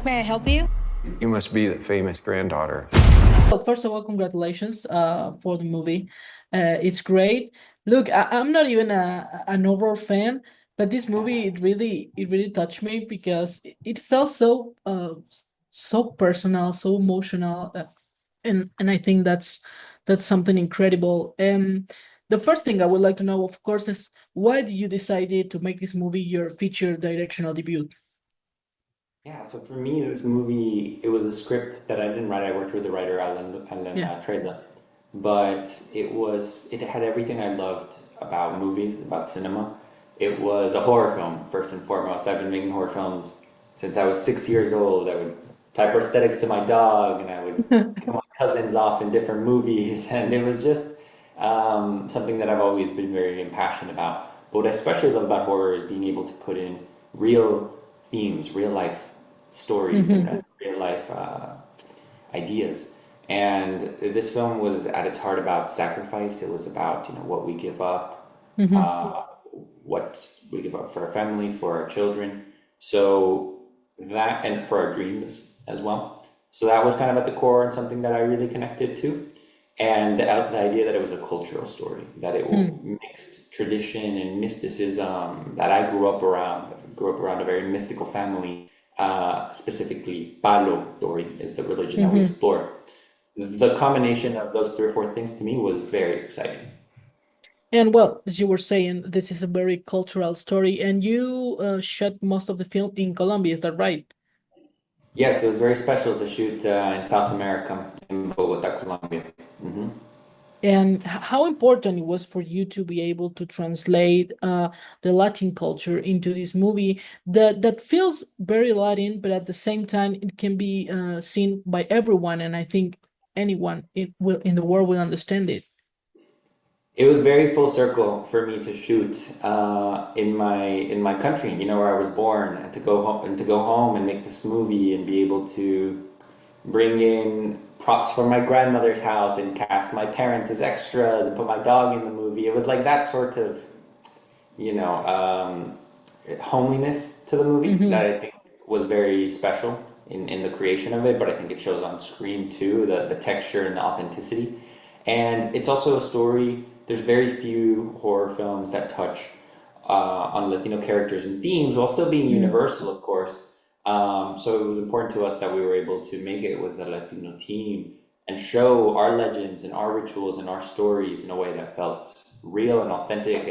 May I help you? You must be the famous granddaughter. Well, first of all, congratulations for the movie. It's great. Look, I'm not even an overall fan, but this movie it really touched me because it felt so personal, so emotional, and I think that's something incredible. The first thing I would like to know, of course, is why did you decided to make this movie your feature directional debut? Yeah, so for me, this movie, it was a script that I didn't write. I worked with the writer Alan Yeah. Treza, but it had everything I loved about movies, about cinema. It was a horror film, first and foremost. I've been making horror films since I was 6 years old. I would tie prosthetics to my dog, and I would kill my cousins off in different movies, and it was just something that I've always been very impassioned about. But what I especially love about horror is being able to put in real themes, real life stories, and Hmm. real life ideas. And this film was at its heart about sacrifice. It was about what we give up, Hmm. uh, what we give up for our family, for our children. So that, and for our dreams as well. So that was kind of at the core and something that I really connected to. And the idea that it was a cultural story, that it mixed tradition and mysticism that I grew up around. I grew up around a very mystical family, specifically Palo story is the religion that we Hmm. explore. The combination of those three or four things to me was very exciting. And well, as you were saying, this is a very cultural story, and you shot most of the film in Colombia, is that right? Yes, it was very special to shoot in South America, in Bogota, Colombia. Hmm. And how important it was for you to be able to translate the Latin culture into this movie that feels very Latin, but at the same time it can be seen by everyone, and I think anyone in the world will understand it. It was very full circle for me to shoot in my country, where I was born, and to go home and make this movie and be able to bring in props from my grandmother's house and cast my parents as extras and put my dog in the movie. It was like that sort of, you know, um, homeliness to the movie that Hmm. I think was very special in the creation of it, but I think it shows on screen too, the texture and the authenticity. And it's also a story, there's very few horror films that touch on Latino characters and themes while still being Hmm. universal, of course. So it was important to us that we were able to make it with a Latino team and show our legends and our rituals and our stories in a way that felt real and authentic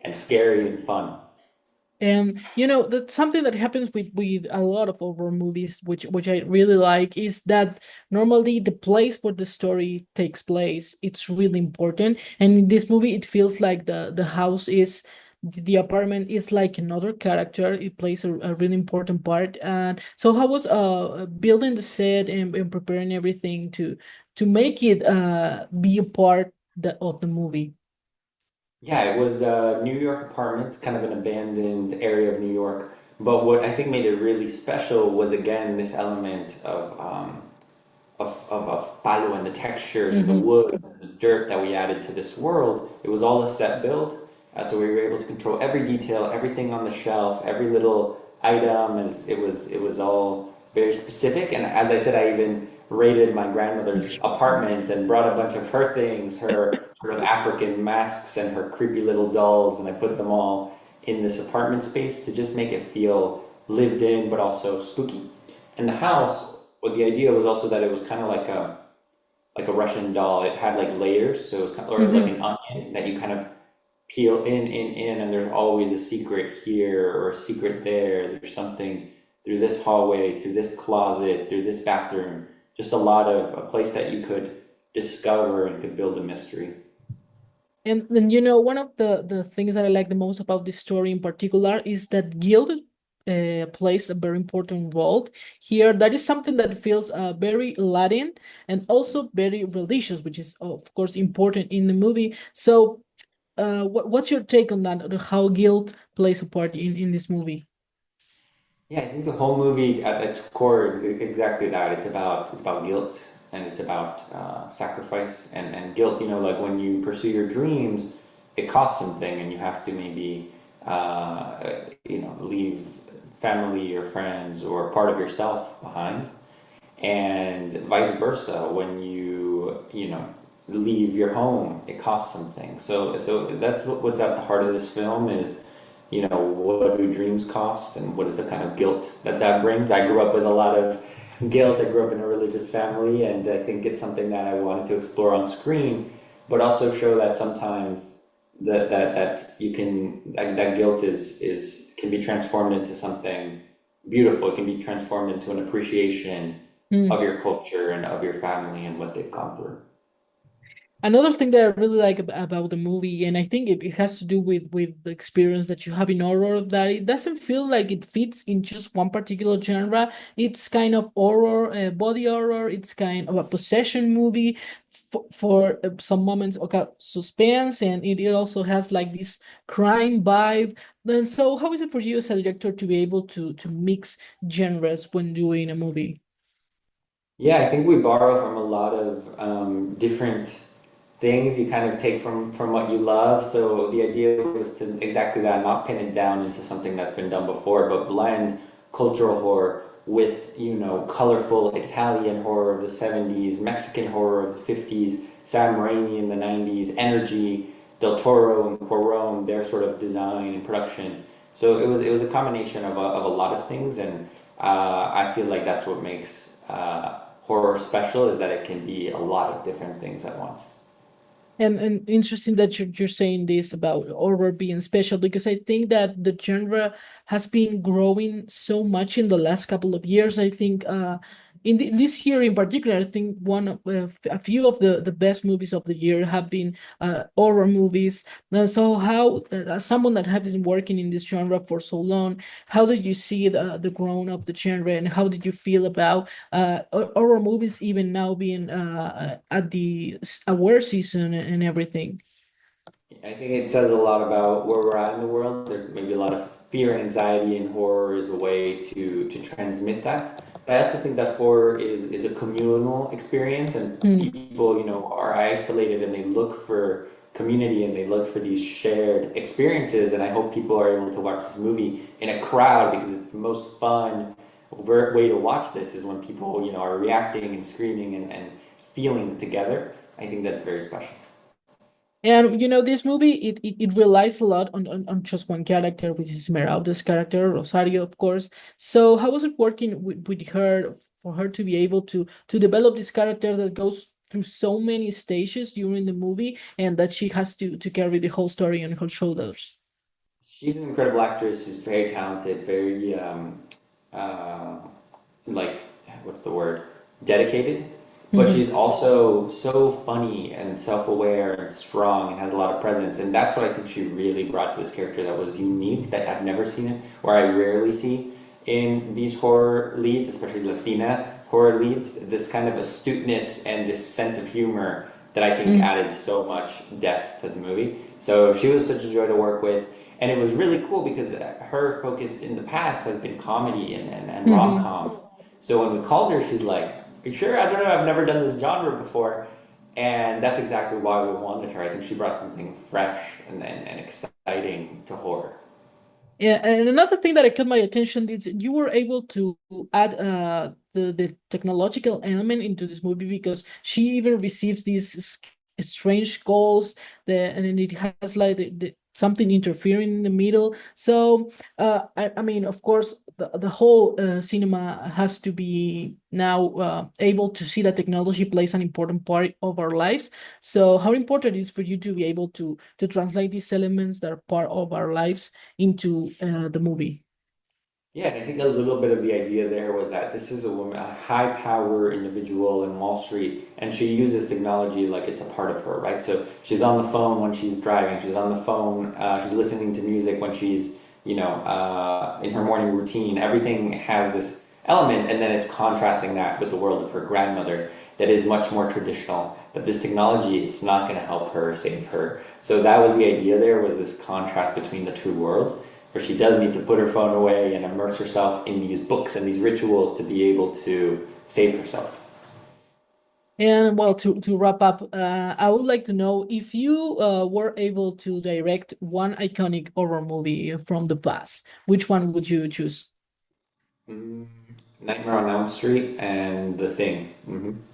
and scary and fun. And that's something that happens with a lot of horror movies, which I really like, is that normally the place where the story takes place, it's really important. And in this movie, it feels like the house is the apartment is like another character. It plays a really important part. And so how was building the set and preparing everything to make it be a part of the movie? Yeah, it was a New York apartment, kind of an abandoned area of New York. But what I think made it really special was again this element of palo and the textures and the Mm-hmm. wood and the dirt that we added to this world. It was all a set build, so we were able to control every detail, everything on the shelf, every little item, and it was all very specific. And as I said, I even raided my grandmother's apartment and brought a bunch of her things, her sort of African masks and her creepy little dolls, and I put them all in this apartment space to just make it feel lived in, but also spooky. And the house, well, the idea was also that it was kind of like a Russian doll. It had like layers, so it was kind of, or like Mm-hmm. an onion that you kind of peel in, and there's always a secret here or a secret there. There's something through this hallway, through this closet, through this bathroom. Just a place that you could discover and could build a mystery. And then one of the things that I like the most about this story in particular is that guilt plays a very important role here. That is something that feels very Latin and also very religious, which is of course important in the movie. So, what's your take on that? On how guilt plays a part in this movie? Yeah, I think the whole movie at its core is exactly that. It's about guilt and it's about sacrifice and guilt. Like when you pursue your dreams, it costs something, and you have to maybe leave family or friends or part of yourself behind, and vice versa. When you know, leave your home, it costs something. So that's what's at the heart of this film is, you know, what do dreams cost, and what is the kind of guilt that brings. I grew up with a lot of guilt. I grew up in a religious family, and I think it's something that I wanted to explore on screen, but also show that sometimes that you can, that guilt is can be transformed into something beautiful. It can be transformed into an appreciation of your culture and of your family and what they've gone through. Another thing that I really like about the movie, and I think it has to do with the experience that you have in horror, that it doesn't feel like it fits in just one particular genre. It's kind of horror, body horror. It's kind of a possession movie for some moments, okay, suspense, and it also has like this crime vibe. Then, so how is it for you as a director to be able to mix genres when doing a movie? Yeah, I think we borrow from a lot of different things. You kind of take from what you love. So the idea was to exactly that, not pin it down into something that's been done before, but blend cultural horror with, you know, colorful Italian horror of the 70s, Mexican horror of the 50s, Sam Raimi in the 90s, energy, Del Toro and Cuarón, their sort of design and production. So it was a combination of a lot of things, and I feel like that's what makes horror special, is that it can be a lot of different things at once. And interesting that you're saying this about horror being special, because I think that the genre has been growing so much in the last couple of years. I think this year in particular, I think one of a few of the best movies of the year have been horror movies. So how, as someone that has been working in this genre for so long, how did you see the growth of the genre, and how did you feel about horror movies even now being at the award season and everything? I think it says a lot about where we're at in the world. There's maybe a lot of fear and anxiety, and horror is a way to transmit that. But I also think that horror is a communal experience, and Mm. people, you know, are isolated and they look for community and they look for these shared experiences. And I hope people are able to watch this movie in a crowd, because it's the most fun way to watch this is when people, you know, are reacting and screaming and feeling together. I think that's very special. And this movie, it relies a lot on just one character, which is Esmeralda's character, Rosario, of course. So how was it working with her, for her to be able to develop this character that goes through so many stages during the movie, and that she has to carry the whole story on her shoulders? She's an incredible actress. She's very talented, very uh, like, what's the word? Dedicated. But Mm-hmm. she's also so funny and self-aware and strong and has a lot of presence. And that's what I think she really brought to this character that was unique, that I've never seen it, or I rarely see in these horror leads, especially Latina horror leads. This kind of astuteness and this sense of humor that I think added so much depth to the movie. So she was such a joy to work with. And it was really cool because her focus in the past has been comedy and Mm-hmm. rom-coms. So when we called her, she's like, "Are you sure? I don't know. I've never done this genre before." And that's exactly why we wanted her. I think she brought something fresh and exciting to horror. Yeah, and another thing that caught my attention is you were able to add the technological element into this movie, because she even receives these strange calls, and then it has like something interfering in the middle. So I mean, of course, the whole cinema has to be now able to see that technology plays an important part of our lives. So how important is for you to be able to translate these elements that are part of our lives into the movie? Yeah, and I think a little bit of the idea there was that this is a woman, a high power individual in Wall Street, and she uses technology like it's a part of her, right? So she's on the phone when she's driving, she's on the phone, she's listening to music when she's, you know, in her morning routine. Everything has this element, and then it's contrasting that with the world of her grandmother that is much more traditional. But this technology, it's not going to help her, save her. So that was the idea there, was this contrast between the two worlds, where she does need to put her phone away and immerse herself in these books and these rituals to be able to save herself. And well, to wrap up, I would like to know if you were able to direct one iconic horror movie from the past, which one would you choose? Mm, Nightmare on Elm Street and The Thing.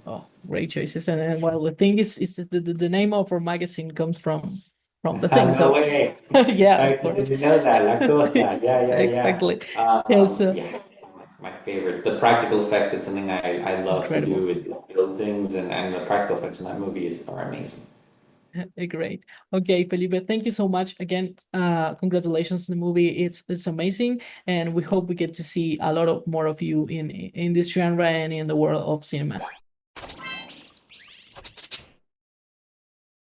Oh, great choices. And well, the thing is the name of our magazine comes from the thing. No So way. yeah, I of actually course. didn't know that. La Cosa. Yeah. Exactly. Yes, Yeah, it's my favorite. The practical effects, it's something I love to incredible. do is build things, and the practical effects in that movie are amazing. Great. Okay, Felipe, thank you so much again. Congratulations on the movie. It's amazing, and we hope we get to see a lot of more of you in this genre and in the world of cinema.